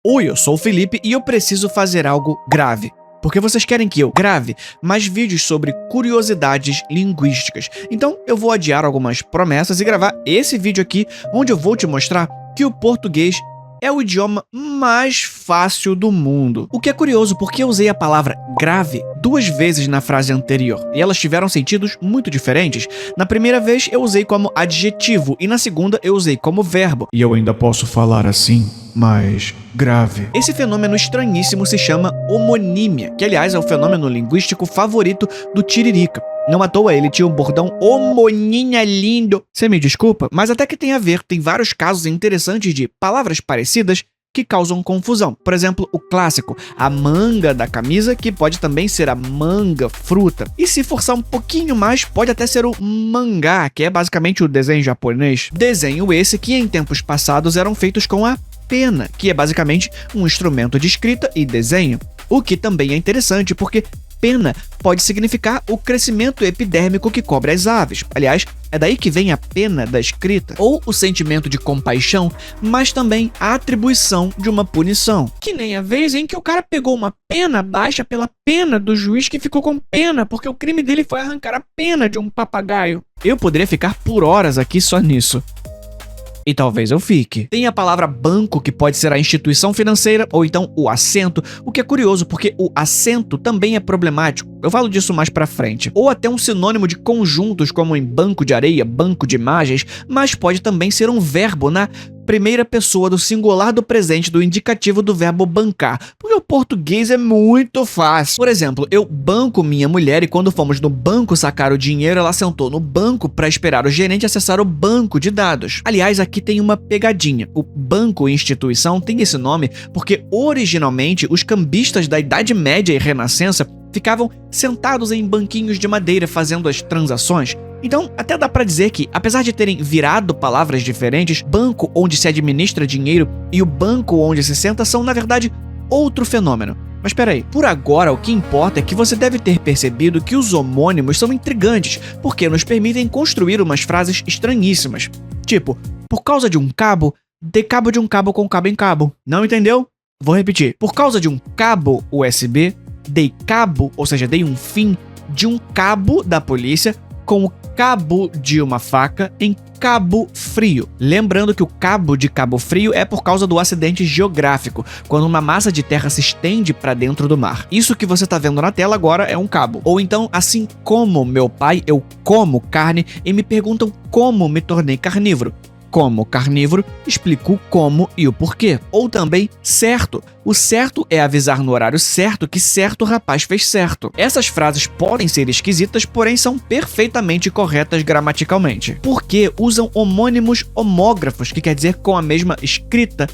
Oi, eu sou o Felipe e eu preciso fazer algo grave. Porque vocês querem que eu grave mais vídeos sobre curiosidades linguísticas. Então eu vou adiar algumas promessas e gravar esse vídeo aqui, onde eu vou te mostrar que o português é o idioma mais fácil do mundo. O que é curioso porque eu usei a palavra grave 2 vezes na frase anterior, e elas tiveram sentidos muito diferentes. Na primeira vez eu usei como adjetivo e na segunda eu usei como verbo. E eu ainda posso falar assim, mas grave. Esse fenômeno estranhíssimo se chama homonímia, que aliás é o fenômeno linguístico favorito do Tiririca. Não à toa ele tinha um bordão homoninha lindo. Você me desculpa, mas até que tem a ver, tem vários casos interessantes de palavras parecidas que causam confusão. Por exemplo, o clássico, a manga da camisa, que pode também ser a manga fruta. E se forçar um pouquinho mais, pode até ser o mangá, que é basicamente o desenho japonês. Desenho esse que em tempos passados eram feitos com a pena, que é basicamente um instrumento de escrita e desenho. O que também é interessante, porque pena pode significar o crescimento epidérmico que cobre as aves. Aliás, é daí que vem a pena da escrita, ou o sentimento de compaixão, mas também a atribuição de uma punição. Que nem a vez em que o cara pegou uma pena baixa pela pena do juiz que ficou com pena, porque o crime dele foi arrancar a pena de um papagaio. Eu poderia ficar por horas aqui só nisso. E talvez eu fique. Tem a palavra banco, que pode ser a instituição financeira, ou então o assento, o que é curioso, porque o assento também é problemático. Eu falo disso mais pra frente. Ou até um sinônimo de conjuntos, como em banco de areia, banco de imagens, mas pode também ser um verbo na primeira pessoa do singular do presente do indicativo do verbo bancar, porque o português é muito fácil. Por exemplo, eu banco minha mulher e quando fomos no banco sacar o dinheiro, ela sentou no banco para esperar o gerente acessar o banco de dados. Aliás, aqui tem uma pegadinha. O banco e instituição tem esse nome porque originalmente os cambistas da Idade Média e Renascença ficavam sentados em banquinhos de madeira fazendo as transações. Então, até dá pra dizer que, apesar de terem virado palavras diferentes, banco onde se administra dinheiro e o banco onde se senta são, na verdade, outro fenômeno. Mas peraí, por agora o que importa é que você deve ter percebido que os homônimos são intrigantes, porque nos permitem construir umas frases estranhíssimas. Tipo, por causa de um cabo, dei cabo de um cabo com cabo em cabo. Não entendeu? Vou repetir. Por causa de um cabo USB, dei cabo, ou seja, dei um fim de um cabo da polícia com o cabo de uma faca em Cabo Frio. Lembrando que o cabo de Cabo Frio é por causa do acidente geográfico, quando uma massa de terra se estende para dentro do mar. Isso que você está vendo na tela agora é um cabo. Ou então, assim como meu pai, eu como carne e me perguntam como me tornei carnívoro. Como carnívoro, explico o como e o porquê. Ou também, certo. O certo é avisar no horário certo que certo rapaz fez certo. Essas frases podem ser esquisitas, porém são perfeitamente corretas gramaticalmente. Porque usam homônimos homógrafos, que quer dizer com a mesma escrita,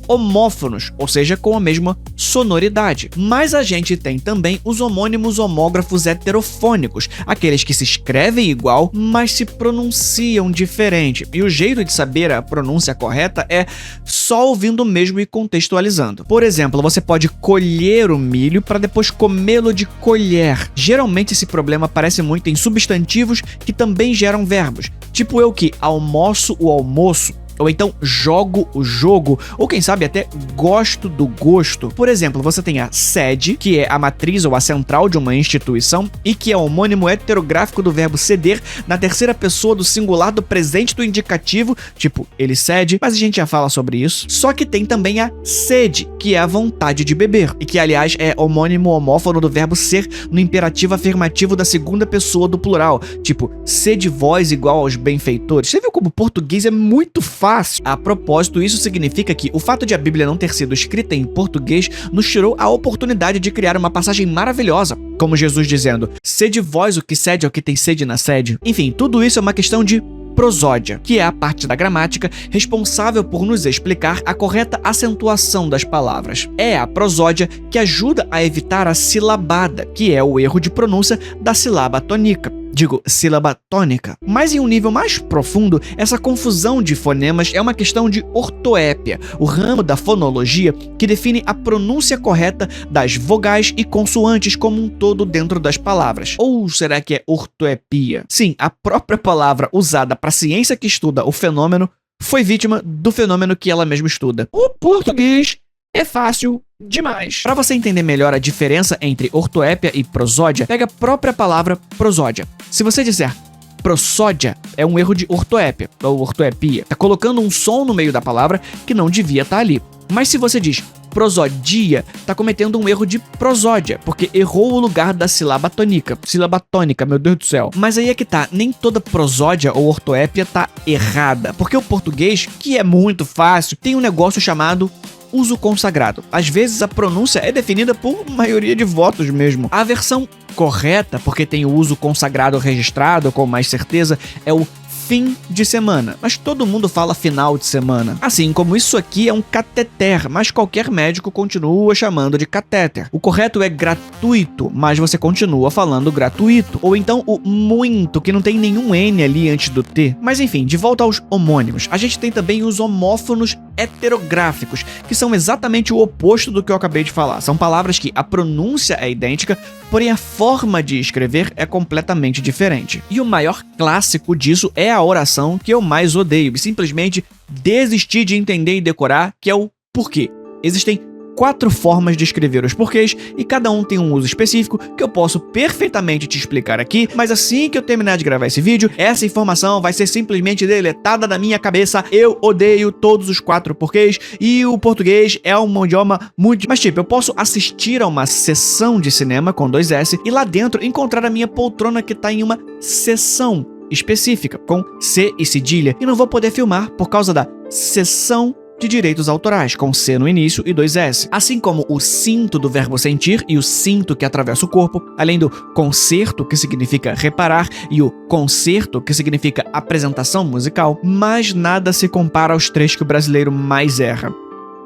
homófonos, ou seja, com a mesma sonoridade. Mas a gente tem também os homônimos homógrafos heterofônicos, aqueles que se escrevem igual, mas se pronunciam diferente. E o jeito de saber a pronúncia correta é só ouvindo mesmo e contextualizando. Por exemplo, você pode colher o milho para depois comê-lo de colher. Geralmente esse problema aparece muito em substantivos que também geram verbos. Tipo eu que almoço o almoço, ou então jogo o jogo, ou quem sabe até gosto do gosto. Por exemplo, você tem a sede, que é a matriz ou a central de uma instituição, e que é o homônimo heterográfico do verbo ceder na terceira pessoa do singular do presente do indicativo, tipo, ele cede, mas a gente já fala sobre isso. Só que tem também a sede, que é a vontade de beber, e que aliás é homônimo homófono do verbo ser no imperativo afirmativo da segunda pessoa do plural, tipo, sede vós igual aos benfeitores. Você viu como o português é muito fácil? A propósito, isso significa que o fato de a Bíblia não ter sido escrita em português nos tirou a oportunidade de criar uma passagem maravilhosa, como Jesus dizendo, sede vós o que cede ao que tem sede na sede. Enfim, tudo isso é uma questão de prosódia, que é a parte da gramática responsável por nos explicar a correta acentuação das palavras. É a prosódia que ajuda a evitar a silabada, que é o erro de pronúncia da sílaba tônica. Digo, sílaba tônica. Mas em um nível mais profundo, essa confusão de fonemas é uma questão de ortoépia, o ramo da fonologia que define a pronúncia correta das vogais e consoantes como um todo dentro das palavras. Ou será que é ortoepia? Sim, a própria palavra usada para a ciência que estuda o fenômeno foi vítima do fenômeno que ela mesma estuda. O português é fácil demais. Para você entender melhor a diferença entre ortoépia e prosódia, pega a própria palavra prosódia. Se você disser prosódia, é um erro de ortoépia, ou ortoepia. Tá colocando um som no meio da palavra que não devia estar ali. Mas se você diz prosodia, tá cometendo um erro de prosódia, porque errou o lugar da sílaba tônica. Sílaba tônica, meu Deus do céu. Mas aí é que tá, nem toda prosódia ou ortoépia tá errada, porque o português, que é muito fácil, tem um negócio chamado uso consagrado. Às vezes a pronúncia é definida por maioria de votos mesmo. A versão correta, porque tem o uso consagrado registrado com mais certeza, é o fim de semana, mas todo mundo fala final de semana. Assim como isso aqui é um cateter, mas qualquer médico continua chamando de catéter. O correto é gratuito, mas você continua falando gratuito. Ou então o muito, que não tem nenhum N ali antes do T. Mas enfim, de volta aos homônimos. A gente tem também os homófonos heterográficos, que são exatamente o oposto do que eu acabei de falar. São palavras que a pronúncia é idêntica, porém a forma de escrever é completamente diferente. E o maior clássico disso é a oração que eu mais odeio e simplesmente desisti de entender e decorar, que é o porquê. Existem 4 formas de escrever os porquês e cada um tem um uso específico que eu posso perfeitamente te explicar aqui, mas assim que eu terminar de gravar esse vídeo, essa informação vai ser simplesmente deletada da minha cabeça. Eu odeio todos os 4 porquês e o português é um idioma muito... Mas tipo, eu posso assistir a uma sessão de cinema com 2 S e lá dentro encontrar a minha poltrona que tá em uma sessão específica, com C e cedilha, e não vou poder filmar por causa da sessão de direitos autorais, com C no início e 2 S. Assim como o cinto do verbo sentir e o cinto que atravessa o corpo, além do concerto, que significa reparar, e o concerto, que significa apresentação musical, mas nada se compara aos 3 que o brasileiro mais erra.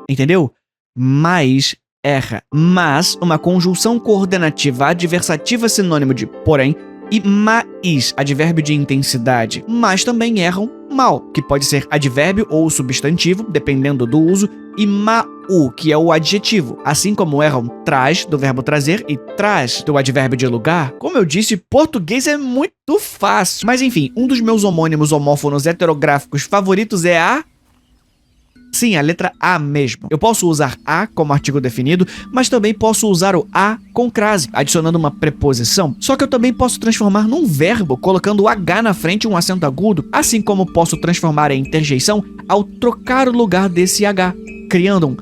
Entendeu? Mais erra. Mas uma conjunção coordenativa adversativa sinônimo de porém, e mais, advérbio de intensidade, mas também erram mal, que pode ser advérbio ou substantivo, dependendo do uso, e mau, que é o adjetivo, assim como erram traz, do verbo trazer, e traz, do advérbio de lugar. Como eu disse, português é muito fácil. Mas enfim, um dos meus homônimos homófonos heterográficos favoritos é a... Sim, a letra A mesmo. Eu posso usar a como artigo definido, mas também posso usar o a com crase, adicionando uma preposição. Só que eu também posso transformar num verbo, colocando o H na frente e um acento agudo, assim como posso transformar em interjeição ao trocar o lugar desse H, criando um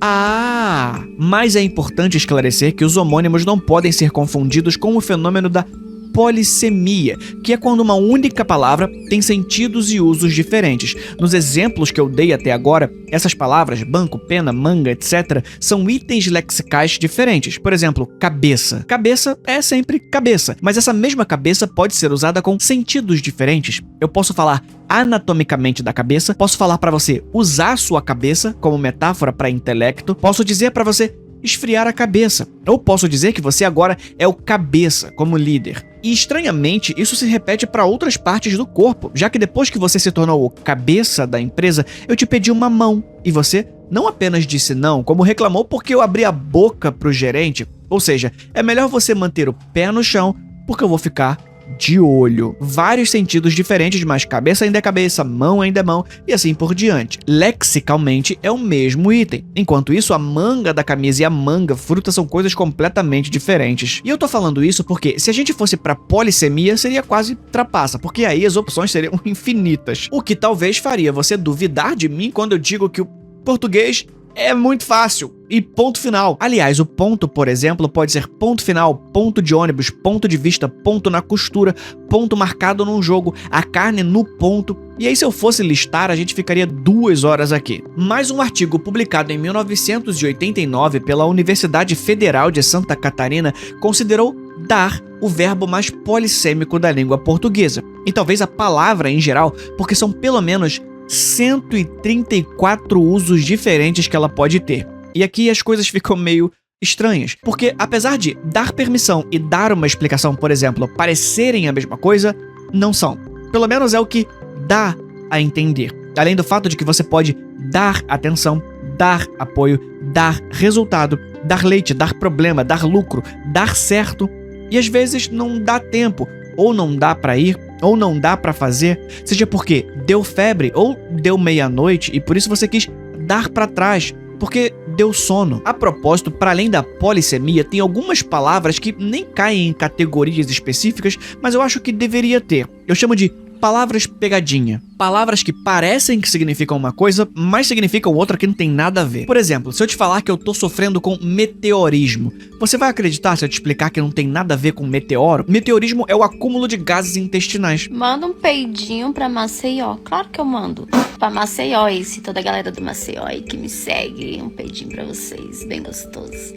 A. Mas é importante esclarecer que os homônimos não podem ser confundidos com o fenômeno da polissemia, que é quando uma única palavra tem sentidos e usos diferentes. Nos exemplos que eu dei até agora, essas palavras, banco, pena, manga, etc., são itens lexicais diferentes. Por exemplo, cabeça. Cabeça é sempre cabeça, mas essa mesma cabeça pode ser usada com sentidos diferentes. Eu posso falar anatomicamente da cabeça, posso falar para você usar sua cabeça como metáfora para intelecto, posso dizer para você esfriar a cabeça, ou posso dizer que você agora é o cabeça como líder. E estranhamente, isso se repete para outras partes do corpo, já que depois que você se tornou o cabeça da empresa, eu te pedi uma mão, e você não apenas disse não, como reclamou porque eu abri a boca pro gerente. Ou seja, é melhor você manter o pé no chão, porque eu vou ficar de olho. Vários sentidos diferentes, mas cabeça ainda é cabeça, mão ainda é mão, e assim por diante. Lexicalmente é o mesmo item. Enquanto isso, a manga da camisa e a manga fruta são coisas completamente diferentes. E eu tô falando isso porque se a gente fosse pra polissemia, seria quase trapaça, porque aí as opções seriam infinitas. O que talvez faria você duvidar de mim quando eu digo que o português é muito fácil. E ponto final. Aliás, o ponto, por exemplo, pode ser ponto final, ponto de ônibus, ponto de vista, ponto na costura, ponto marcado num jogo, a carne no ponto. E aí, se eu fosse listar, a gente ficaria 2 horas aqui. Mais um artigo publicado em 1989 pela Universidade Federal de Santa Catarina considerou dar o verbo mais polissêmico da língua portuguesa. E talvez a palavra em geral, porque são pelo menos 134 usos diferentes que ela pode ter. E aqui as coisas ficam meio estranhas, porque apesar de dar permissão e dar uma explicação, por exemplo, parecerem a mesma coisa, não são. Pelo menos é o que dá a entender. Além do fato de que você pode dar atenção, dar apoio, dar resultado, dar leite, dar problema, dar lucro, dar certo, e às vezes não dá tempo, ou não dá pra ir, ou não dá pra fazer, seja porque deu febre ou deu meia-noite e por isso você quis dar pra trás, porque deu sono. A propósito, para além da polissemia, tem algumas palavras que nem caem em categorias específicas, mas eu acho que deveria ter. Eu chamo de palavras pegadinha. Palavras que parecem que significam uma coisa, mas significam outra que não tem nada a ver. Por exemplo, se eu te falar que eu tô sofrendo com meteorismo, você vai acreditar se eu te explicar que não tem nada a ver com meteoro? Meteorismo é o acúmulo de gases intestinais. Manda um peidinho pra Maceió. Claro que eu mando. Pra Maceió, esse, toda a galera do Maceió aí que me segue. Um peidinho pra vocês, bem gostoso.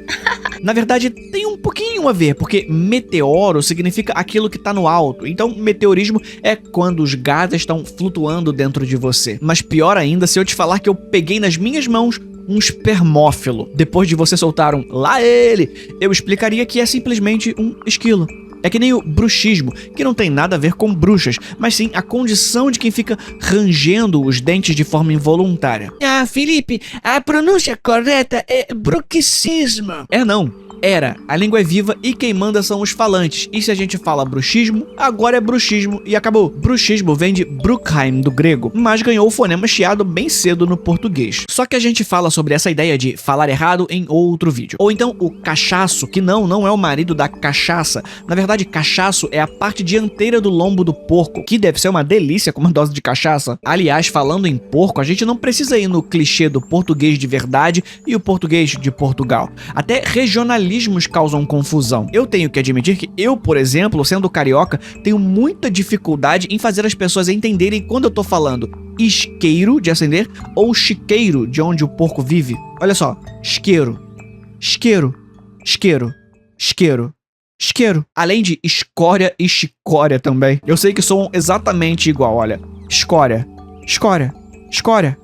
Na verdade, tem um pouquinho a ver, porque meteoro significa aquilo que tá no alto. Então, meteorismo é quando os gases estão flutuando dentro de você. Mas pior ainda se eu te falar que eu peguei nas minhas mãos um espermófilo. Depois de você soltar um lá ele, eu explicaria que é simplesmente um esquilo. É que nem o bruxismo, que não tem nada a ver com bruxas, mas sim a condição de quem fica rangendo os dentes de forma involuntária. Ah, Felipe, a pronúncia correta é bruxismo. Não. Era. A língua é viva e quem manda são os falantes. E se a gente fala bruxismo, agora é bruxismo e acabou. Bruxismo vem de Bruckheim, do grego, mas ganhou o fonema chiado bem cedo no português. Só que a gente fala sobre essa ideia de falar errado em outro vídeo. Ou então o cachaço, que não é o marido da cachaça. Na verdade, cachaço é a parte dianteira do lombo do porco, que deve ser uma delícia com uma dose de cachaça. Aliás, falando em porco, a gente não precisa ir no clichê do português de verdade e o português de Portugal. Até regionalismos causam confusão. Eu tenho que admitir que eu, por exemplo, sendo carioca, tenho muita dificuldade em fazer as pessoas entenderem quando eu tô falando isqueiro, de acender, ou chiqueiro, de onde o porco vive. Olha só, isqueiro, isqueiro, isqueiro, isqueiro, isqueiro. Além de escória e chicória também. Eu sei que soam exatamente igual, olha. Escória, escória, escória,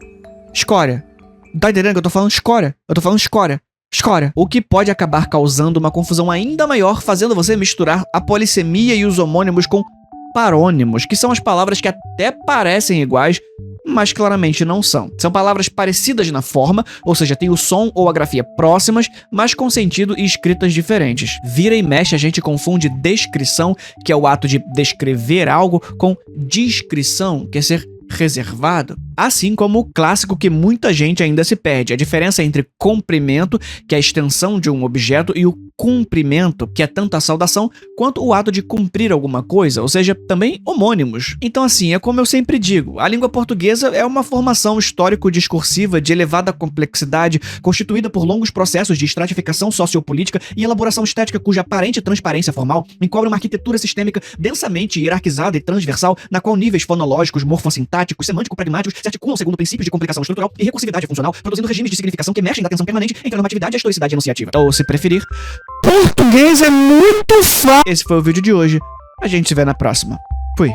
escória. Tá entendendo que eu tô falando escória? Eu tô falando escória. Escória, o que pode acabar causando uma confusão ainda maior, fazendo você misturar a polissemia e os homônimos com parônimos, que são as palavras que até parecem iguais, mas claramente não são. São palavras parecidas na forma, ou seja, tem o som ou a grafia próximas, mas com sentido e escritas diferentes. Vira e mexe a gente confunde descrição, que é o ato de descrever algo, com discrição, que é ser reservado, assim como o clássico que muita gente ainda se perde, a diferença entre comprimento, que é a extensão de um objeto, e o cumprimento, que é tanto a saudação quanto o ato de cumprir alguma coisa, ou seja, também homônimos. Então assim, é como eu sempre digo, a língua portuguesa é uma formação histórico-discursiva de elevada complexidade, constituída por longos processos de estratificação sociopolítica e elaboração estética cuja aparente transparência formal encobre uma arquitetura sistêmica densamente hierarquizada e transversal, na qual níveis fonológicos, morfossintáticos, semântico-pragmáticos se articulam segundo princípios de complicação estrutural e recursividade funcional, produzindo regimes de significação que emergem da tensão permanente entre a normatividade e a historicidade enunciativa. Ou, se preferir, Português é muito fácil. esse foi o vídeo de hoje. A gente se vê na próxima. Fui.